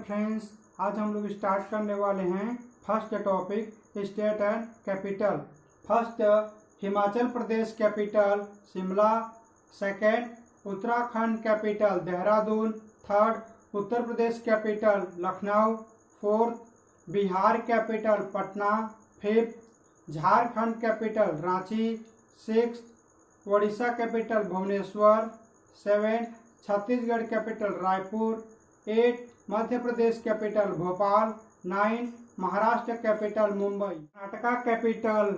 Friends, आज हम लोग स्टार्ट करने वाले हैं first topic state and capital. First Himachal Pradesh capital Shimla, second Uttarakhand capital Dehradun, third Uttar Pradesh capital Lucknow, fourth Bihar capital Patna, fifth Jharkhand capital Ranchi, sixth Odisha capital Bhubaneswar, seventh Chhattisgarh capital Raipur, eight Madhya Pradesh capital Bhopal, 9 Maharashtra capital Mumbai, Karnataka capital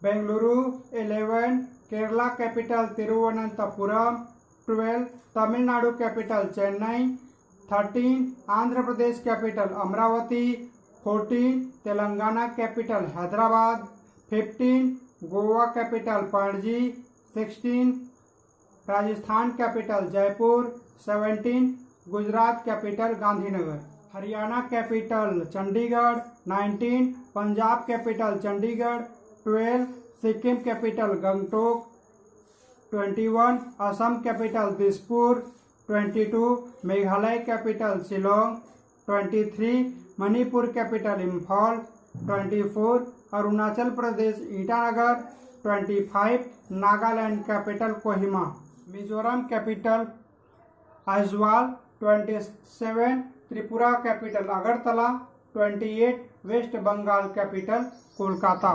Bengaluru, 11 Kerala capital Thiruvananthapuram, 12 Tamil Nadu capital Chennai, 13 Andhra Pradesh capital Amaravati, 14 Telangana capital Hyderabad, 15 Goa capital Panaji, 16 Rajasthan capital Jaipur, 17 Gujarat capital Gandhinagar, Haryana capital Chandigarh, 19 Punjab capital Chandigarh, 12 Sikkim capital Gangtok, 21 Assam capital Dispur, 22 Meghalaya capital Shillong, 23 Manipur capital Imphal, 24 Arunachal Pradesh Itanagar, 25 Nagaland capital Kohima, Mizoram capital Aizawl, 27 Tripura capital Agartala, 28 West Bengal capital Kolkata.